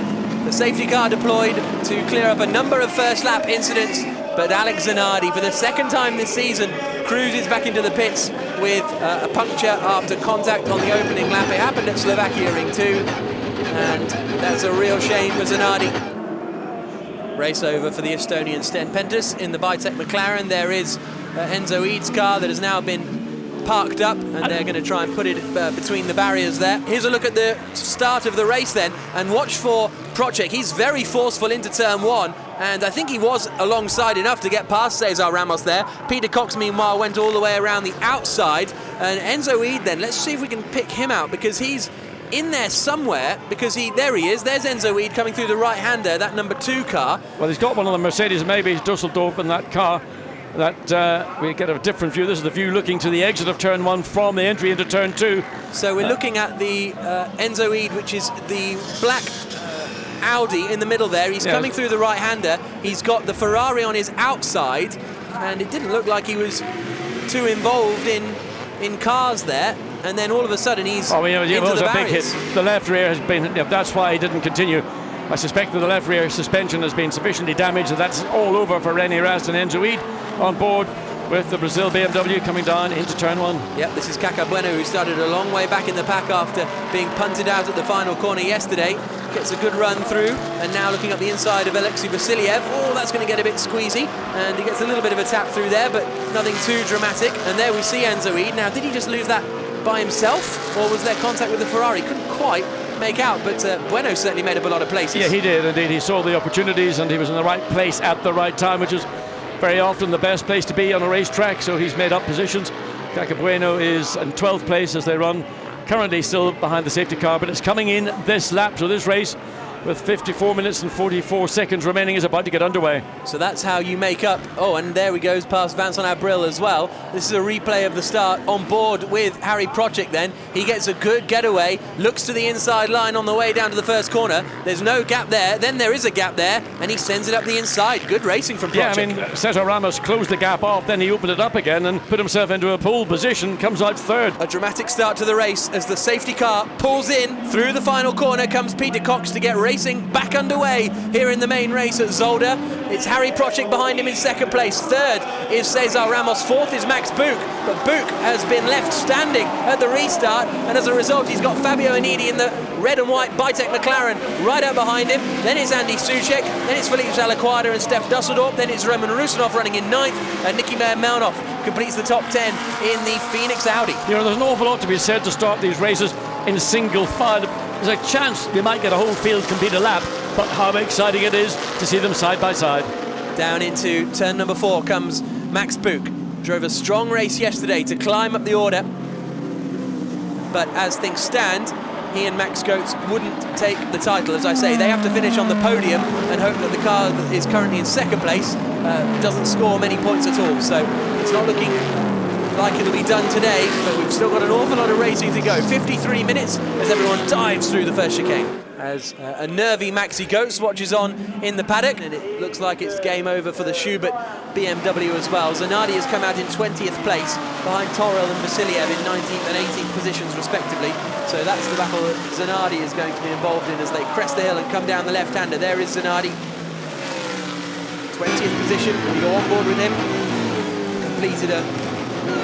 The safety car deployed to clear up a number of first lap incidents, but Alex Zanardi, for the second time this season, cruises back into the pits with a puncture after contact on the opening lap. It happened at Slovakia Ring 2, and that's a real shame for Zanardi. Race over for the Estonian Sten Pentus in the Bitec McLaren. There is Enzo Eid's car that has now been parked up, and they're going to try and put it between the barriers there. Here's a look at the start of the race then, and watch for Procek. He's very forceful into turn 1, and I think he was alongside enough to get past Cesar Ramos there. Peter Cox, meanwhile, went all the way around the outside, and Enzo Eid then, let's see if we can pick him out, because he's in there somewhere, because there he is. There's Enzo Eid coming through the right-hander, that number 2 car. Well, he's got one of the Mercedes, maybe Dusseldorp in that car. That we get a different view. This is the view looking to the exit of turn 1 from the entry into turn 2. So we're looking at the Enzo Eid, which is the black Audi in the middle there. He's coming through the right-hander. He's got the Ferrari on his outside, and it didn't look like he was too involved in cars there. And then all of a sudden he's into the barriers. Big hit. The left rear has been, that's why he didn't continue. I suspect that the left rear suspension has been sufficiently damaged that that's all over for René Rast and Enzo Eid on board with the Brazil BMW coming down into turn 1. Yep, this is Caca Bueno, who started a long way back in the pack after being punted out at the final corner yesterday. Gets a good run through, and now looking up the inside of Alexei Vasiliev. Oh, that's going to get a bit squeezy, and he gets a little bit of a tap through there, but nothing too dramatic. And there we see Enzo Eid. Now, did he just lose that by himself, or was there contact with the Ferrari? Couldn't quite make out, but Bueno certainly made up a lot of places. Yeah, he did indeed. He saw the opportunities and he was in the right place at the right time, which is very often the best place to be on a racetrack, so he's made up positions. Caca Bueno is in 12th place as they run, currently still behind the safety car, but it's coming in this lap, so this race with 54 minutes and 44 seconds remaining is about to get underway. So that's how you make up. Oh, and there he goes past Vincent Abril as well. This is a replay of the start on board with Harry Projik then. He gets a good getaway, looks to the inside line on the way down to the first corner. There's no gap there, then there is a gap there, and he sends it up the inside. Good racing from Projik. Yeah, I mean, Sergio Ramos closed the gap off, then he opened it up again and put himself into a pole position, comes out third. A dramatic start to the race as the safety car pulls in. Through the final corner comes Peter Cox to get racing back underway here in the main race at Zolder. It's Harry Projik behind him in second place. Third is Cesar Ramos. Fourth is Max Buch, but Buch has been left standing at the restart, and as a result he's got Fabio Anidi in the red and white Bitec McLaren right out behind him. Then it's Andy Soucek, then it's Philippe Salaquada and Steph Dusseldorp, then it's Roman Rusinov running in 9th, and Nicky Melnov completes the top 10 in the Phoenix Audi. You know, there's an awful lot to be said to start these races in single file. There's a chance we might get a whole field complete a lap, but how exciting it is to see them side by side. Down into turn number 4 comes Max Buch. Drove a strong race yesterday to climb up the order, but as things stand, he and Max Goetz wouldn't take the title. As I say, they have to finish on the podium and hope that the car that is currently in second place doesn't score many points at all. So it's not looking like it'll be done today, but we've still got an awful lot of racing to go. 53 minutes as everyone dives through the first chicane. As a nervy Maxi Goetz watches on in the paddock, and it looks like it's game over for the Schubert BMW as well. Zanardi has come out in 20th place behind Torel and Vasiliev in 19th and 18th positions respectively. So that's the battle that Zanardi is going to be involved in as they crest the hill and come down the left-hander. There is Zanardi, 20th position. We go on board with him. Completed a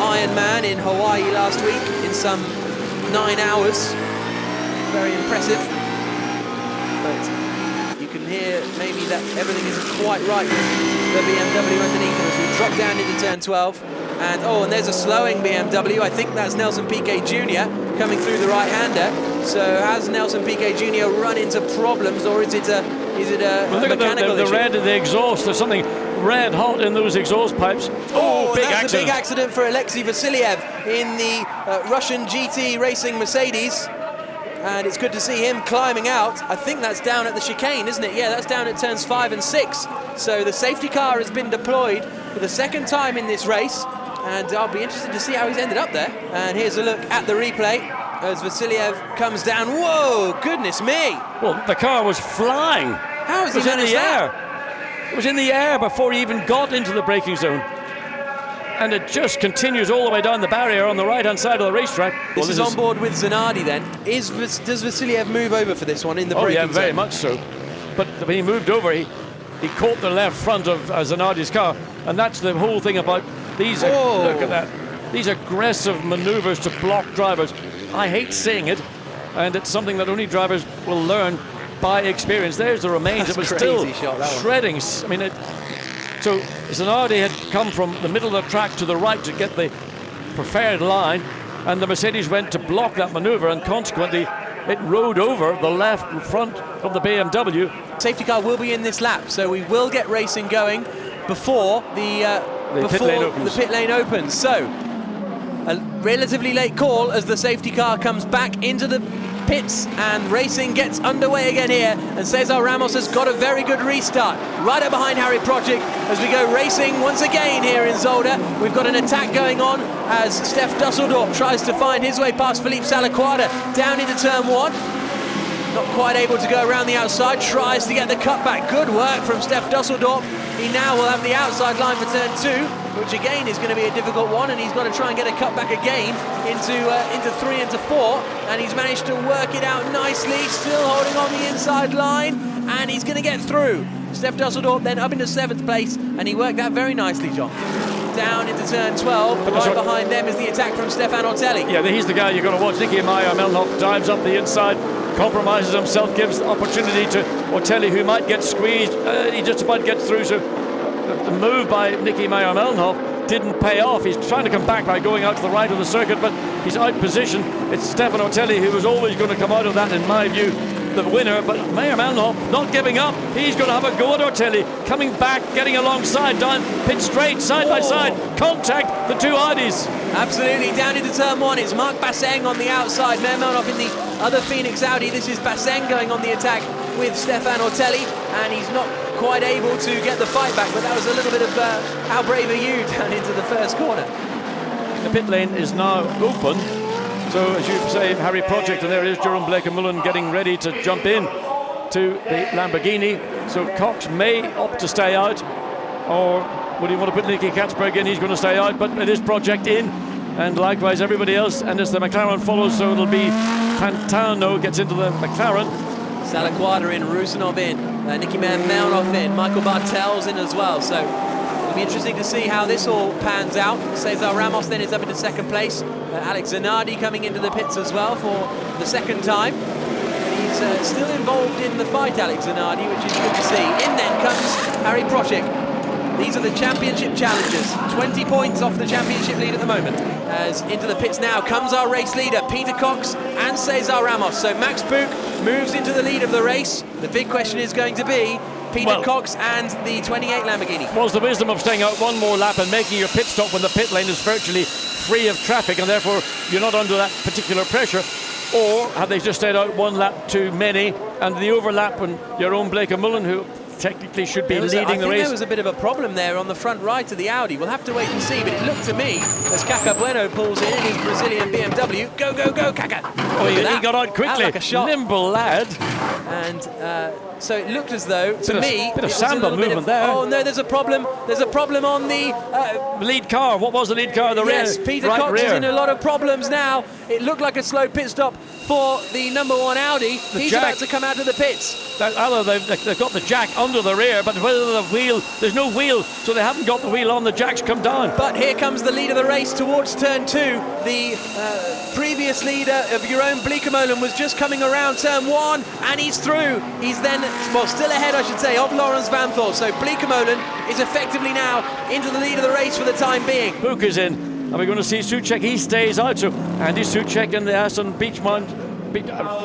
Ironman in Hawaii last week in some 9 hours. Very impressive. But you can hear maybe that everything isn't quite right with the BMW underneath him as we drop down into turn 12. And there's a slowing BMW. I think that's Nelson Piquet Jr. coming through the right-hander. So has Nelson Piquet Jr. run into problems, or is it a mechanical issue? The red of the exhaust. There's something red hot in those exhaust pipes. That's a big accident for Alexei Vasiliev in the Russian GT Racing Mercedes. And it's good to see him climbing out. I think that's down at the chicane, isn't it? Yeah, that's down at turns 5 and 6. So the safety car has been deployed for the second time in this race. And I'll be interested to see how he's ended up there. And here's a look at the replay as Vasiliev comes down. Whoa, goodness me. Well, the car was flying. How has he managed that? It was in the air before he even got into the braking zone. And it just continues all the way down the barrier on the right-hand side of the racetrack. This is on board with Zanardi then. Does Vasiliev move over for this one in the braking zone? Oh yeah, very much so. But when he moved over, he caught the left front of Zanardi's car. And that's the whole thing about these. Look at that. These aggressive maneuvers to block drivers. I hate saying it, and it's something that only drivers will learn by experience. There's the remains. It was still shredding. I mean, so Zanardi had come from the middle of the track to the right to get the preferred line, and the Mercedes went to block that maneuver, and consequently it rode over the left front of the BMW. Safety car will be in this lap, so we will get racing going before the pit lane opens. So a relatively late call as the safety car comes back into the pits and racing gets underway again here, and Cesar Ramos has got a very good restart right up behind Harry Projik as we go racing once again here in Zolder. We've got an attack going on as Steph Dusseldorp tries to find his way past Philippe Salaquada down into turn 1. Not quite able to go around the outside, tries to get the cutback. Good work from Steph Dusseldorp. He now will have the outside line for turn 2. which again is going to be a difficult one, and he's got to try and get a cut back again into 3 and 4, and he's managed to work it out nicely, still holding on the inside line, and he's going to get through. Steph Dusseldorp then up into 7th place, and he worked that very nicely, John. Down into turn 12, but right behind them is the attack from Stefan Ortelli. Yeah, he's the guy you're going to watch. Nicky Meyer-Melnhof dives up the inside, compromises himself, gives opportunity to Ortelli, who might get squeezed. He just about gets through, so the move by Nicky Meyer-Melnhof didn't pay off. He's trying to come back by going out to the right of the circuit, but he's out position. It's Stefan Ortelli who was always going to come out of that, in my view, the winner, but Meyer-Melnhof not giving up. He's going to have a go at Ortelli, coming back, getting alongside, down pit straight, side by side, contact the two Audis. Absolutely, down into turn 1, it's Marc Basseng on the outside, Meyer-Melnhof in the other Phoenix Audi. This is Basseng going on the attack with Stefan Ortelli, and he's not quite able to get the fight back, but that was a little bit of how brave are you down into the first corner. The pit lane is now open. So, as you say, Harry Project, and there is Jerome Bleekemolen getting ready to jump in to the Lamborghini. So Cox may opt to stay out, or would he want to put Nicky Katzberg in? He's going to stay out, but it is Project in, and likewise everybody else. And as the McLaren follows, so it'll be Pantano gets into the McLaren. Salaquada in, Rusinov in, Nicky Meyer-Melnhof in, Michael Bartel's in as well. So it'll be interesting to see how this all pans out. Cesar Ramos then is up into 2nd place. Alex Zanardi coming into the pits as well for the 2nd time. He's still involved in the fight, Alex Zanardi, which is good to see. In then comes Harry Project. These are the championship challengers. 20 points off the championship lead at the moment. As into the pits now comes our race leader, Peter Cox and Cesar Ramos. So Max Buch moves into the lead of the race. The big question is going to be Peter Cox and the 28 Lamborghini. Was the wisdom of staying out one more lap and making your pit stop when the pit lane is virtually free of traffic, and therefore you're not under that particular pressure? Or have they just stayed out one lap too many, and the overlap when Jerome Bleekemolen, who technically should be leading the race? I think there was a bit of a problem there on the front right of the Audi. We'll have to wait and see, but it looked to me as Caca Bueno pulls in his Brazilian BMW. Go, go, go, Caca! Oh, he got out quickly. Like a shot. Nimble lad. And so it looked as though, to me, bit of samba movement there. Oh no, there's a problem. There's a problem on the lead car. What was the lead car? The yes, rear. Peter right Cox rear. is in a lot of problems now. It looked like a slow pit stop for the number 1 Audi. He's about to come out of the pits. They've got the jack under the rear, but whether the wheel, there's no wheel, so they haven't got the wheel on. The jack's come down. But here comes the lead of the race towards turn 2. The previous leader of Jerome Bleekemolen was just coming around turn 1, and he's through. He's then, well, still ahead, I should say, of Lawrence Vanthoor. So Bleekemolen is effectively now into the lead of the race for the time being. Buch is in, and we're going to see Souček. He stays out, so Andy Souček in the Aston Beachmount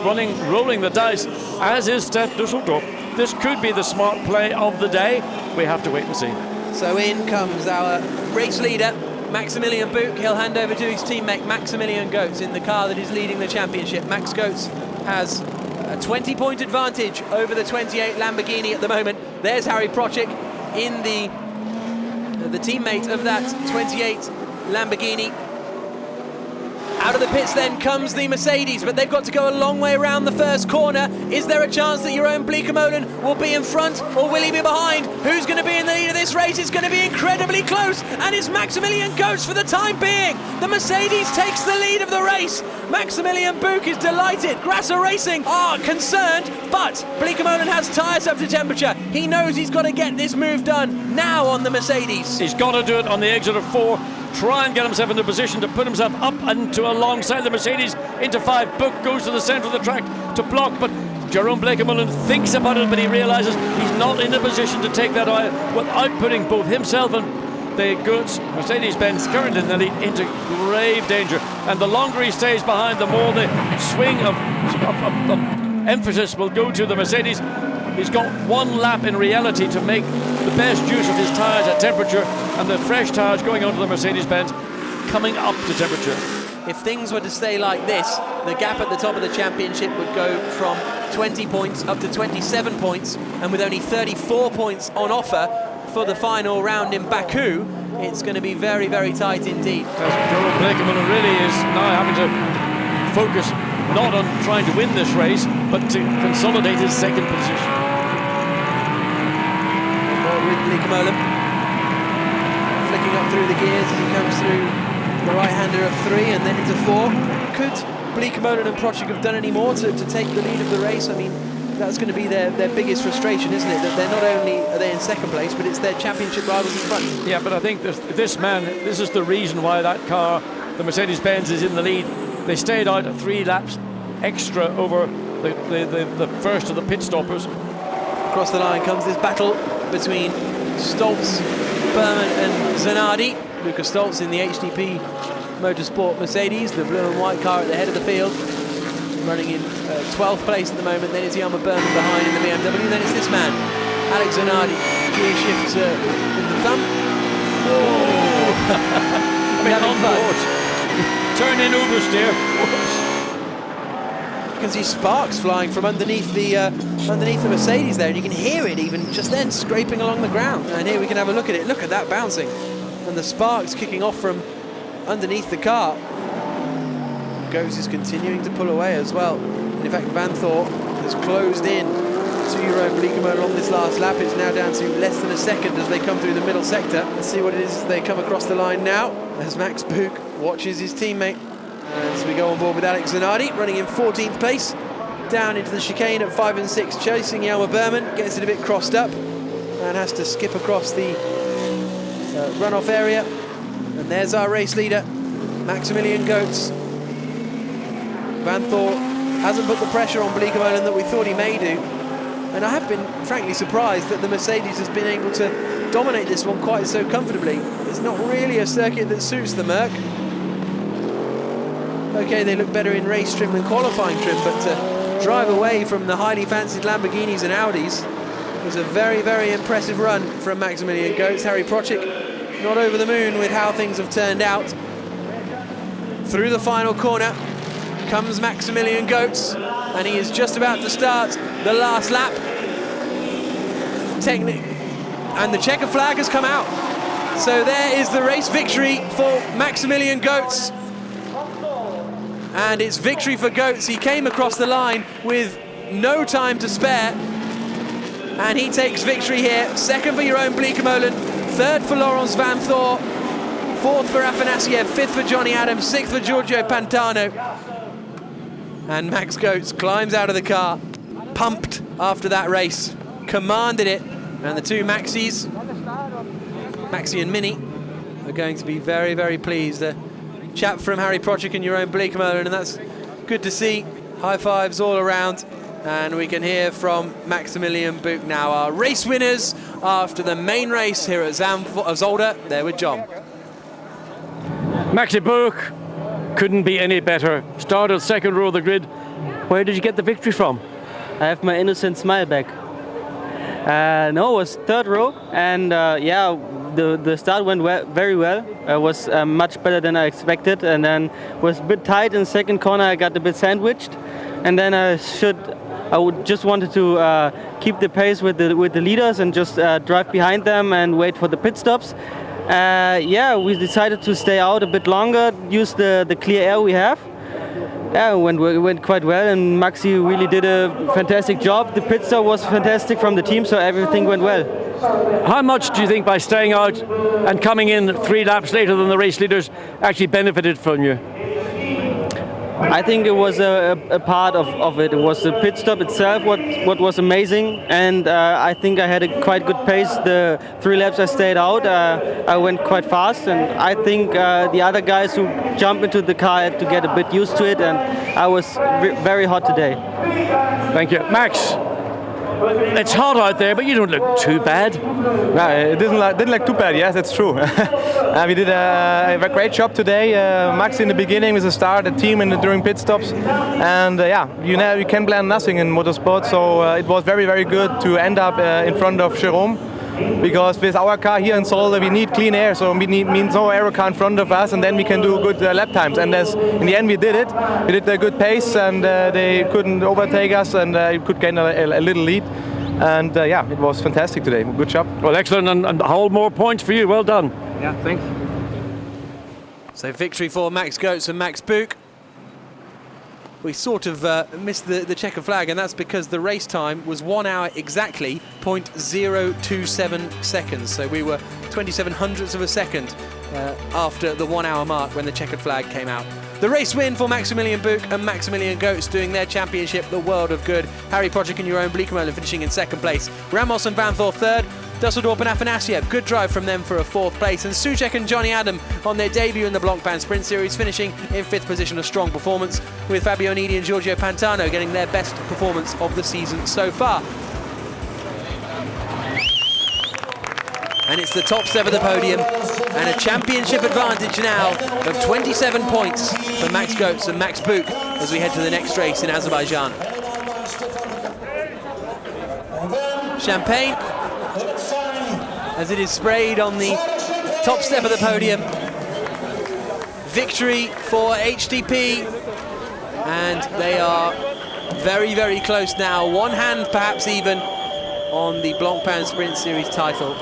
rolling the dice, as is Steph Dusseldorp. This could be the smart play of the day. We have to wait and see. So in comes our race leader, Maximilian Buch. He'll hand over to his teammate Maximilian Goetz in the car that is leading the championship. Max Goetz has a 20-point advantage over the 28 Lamborghini at the moment. There's Harry Project in the teammate of that 28 Lamborghini. Out of the pits then comes the Mercedes, but they've got to go a long way around the first corner. Is there a chance that Jerome Bleekemolen will be in front, or will he be behind? Who's going to be in the lead of this race? It's going to be incredibly close, and it's Maximilian Goetz for the time being. The Mercedes takes the lead of the race. Maximilian Buch is delighted. Grasser Racing are concerned, but Bleekemolen has tyres up to temperature. He knows he's got to get this move done now on the Mercedes. He's got to do it on the exit of 4. Try and get himself into position to put himself up and to alongside the Mercedes into 5. Buch goes to the centre of the track to block, but Jerome Bleekemolen thinks about it, but he realises he's not in a position to take that out without putting both himself and the goods Mercedes-Benz currently in the lead into grave danger. And the longer he stays behind, the more the swing of emphasis will go to the Mercedes. He's got one lap in reality to make the best use of his tyres at temperature, and the fresh tyres going onto the Mercedes-Benz coming up to temperature. If things were to stay like this, the gap at the top of the championship would go from 20 points up to 27 points, and with only 34 points on offer for the final round in Baku, it's going to be very, very tight indeed. Jerome Bleekemolen really is now having to focus not on trying to win this race, but to consolidate his second position. Bleekemolen flicking up through the gears as he comes through the right-hander of 3 and then into 4. Could Blancpain and Porsche have done any more to take the lead of the race? I mean, that's going to be their biggest frustration, isn't it? That they're not only are they in second place, but it's their championship rivals in front. Yeah, but I think this is the reason why that car, the Mercedes-Benz, is in the lead. They stayed out 3 laps extra over the first of the pit stoppers. Across the line comes this battle between Stoltz, Berman and Zanardi. Lucas Stoltz in the HDP Motorsport Mercedes, the blue and white car at the head of the field, running in 12th place at the moment. Then it's Jarmo Berman behind in the BMW. Then it's this man, Alex Zanardi. Gear shifts with the thumb. Oh! I mean, on board. Turn in oversteer. Whoops. You can see sparks flying from underneath the Mercedes there, and you can hear it even just then scraping along the ground. And here we can have a look at it. Look at that bouncing, and the sparks kicking off from underneath the car. Goes is continuing to pull away as well. And in fact, Van Thor has closed in to Jeroen Bleekemolen on this last lap. It's now down to less than a second as they come through the middle sector. Let's see what it is as they come across the line now, as Max Buch watches his teammate. As we go on board with Alex Zanardi, running in 14th place, down into the chicane at 5 and 6, chasing Jarmo Berman, gets it a bit crossed up, and has to skip across the runoff area. And there's our race leader, Maximilian Goetz. Van Thor hasn't put the pressure on Bleekemolen that we thought he may do. And I have been frankly surprised that the Mercedes has been able to dominate this one quite so comfortably. It's not really a circuit that suits the Merc. Okay, they look better in race trim than qualifying trim, but to drive away from the highly fancied Lamborghinis and Audis was a very, very impressive run from Maximilian Goetz. Harry Prochik not over the moon with how things have turned out. Through the final corner comes Maximilian Goetz, and he is just about to start the last lap. And the checker flag has come out. So there is the race victory for Maximilian Goetz. And it's victory for Goetz. He came across the line with no time to spare. And he takes victory here. Second for Jeroen Bleekemolen, third for Laurens Van Thor, fourth for Afanasiev, fifth for Johnny Adams, sixth for Giorgio Pantano. And Max Goetz climbs out of the car, pumped after that race, commanded it. And the two Maxis, Maxi and Mini, are going to be very, very pleased. A chat from Harry Prochik and Jeroen Bleekemolen, and that's good to see. High fives all around. And we can hear from Maximilian Buch now, our race winners after the main race here at Zolder. There with John. Maxi Buch couldn't be any better. Started second row of the grid. Where did you get the victory from? I have my innocent smile back. No, it was third row, and yeah, the start went very well. It was much better than I expected, and then was a bit tight in the second corner. I got a bit sandwiched, and then I just wanted to keep the pace with the leaders and just drive behind them and wait for the pit stops. Yeah, we decided to stay out a bit longer, use the clear air we have. Yeah, it went quite well, and Maxi really did a fantastic job. The pit stop was fantastic from the team, so everything went well. How much do you think by staying out and coming in 3 laps later than the race leaders actually benefited from you? I think it was a part of it. It was the pit stop itself what was amazing, and I think I had a quite good pace. The 3 laps I stayed out, I went quite fast, and I think the other guys who jumped into the car had to get a bit used to it, and I was very hot today. Thank you. Max, it's hot out there, but you don't look too bad. No, it didn't look too bad, yes, that's true. We did a great job today. Max in the beginning with the start, the team during pit stops. And yeah, you can plan nothing in motorsport, so it was very, very good to end up in front of Jerome. Because with our car here in Zolder, we need clean air, so we means no aero car in front of us, and then we can do good lap times. And in the end, we did it. We did a good pace, and they couldn't overtake us, and could gain a little lead. And yeah, it was fantastic today. Good job. Well, excellent, and hold more points for you. Well done. Yeah, thanks. So victory for Max Goetz and Max Buch. we sort of missed the checkered flag, and that's because the race time was 1 hour exactly, 0.027 seconds. So we were 27 hundredths of a second after the 1 hour mark when the checkered flag came out. The race win for Maximilian Buch and Maximilian Goetz doing their championship the world of good. Harry Projik and Jeroen Bleekemolen finishing in second place. Ramos and Van Thor third. Dusseldorp and Afanasiev, good drive from them for a fourth place. And Soucek and Johnny Adam on their debut in the Blancpain Sprint Series, finishing in fifth position, a strong performance, with Fabio Nidi and Giorgio Pantano getting their best performance of the season so far. And it's the top step of the podium, and a championship advantage now of 27 points for Max Goetz and Max Buch as we head to the next race in Azerbaijan. Champagne, as it is sprayed on the top step of the podium. Victory for HTP, and they are very, very close now. One hand perhaps even on the Blancpain Sprint Series title.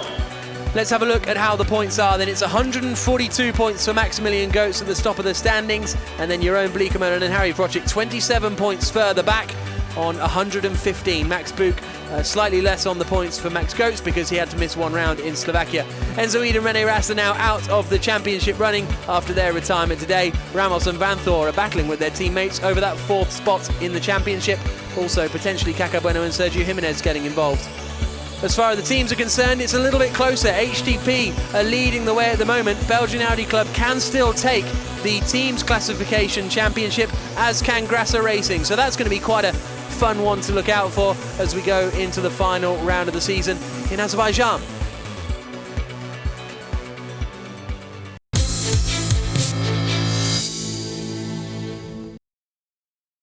Let's have a look at how the points are. Then it's 142 points for Maximilian Goetz at the top of the standings, and then Jeroen Bleekemolen and Harry Projik 27 points further back on 115. Max Buch slightly less on the points for Max Goetz because he had to miss one round in Slovakia. Enzo Ede and Rene Rast are now out of the championship running after their retirement today. Ramos and Van Thor are battling with their teammates over that fourth spot in the championship. Also potentially Caca Bueno and Sergio Jimenez getting involved. As far as the teams are concerned, it's a little bit closer. HTP are leading the way at the moment. Belgian Audi Club can still take the teams classification championship, as can Grasser Racing. So that's going to be quite a fun one to look out for as we go into the final round of the season in Azerbaijan.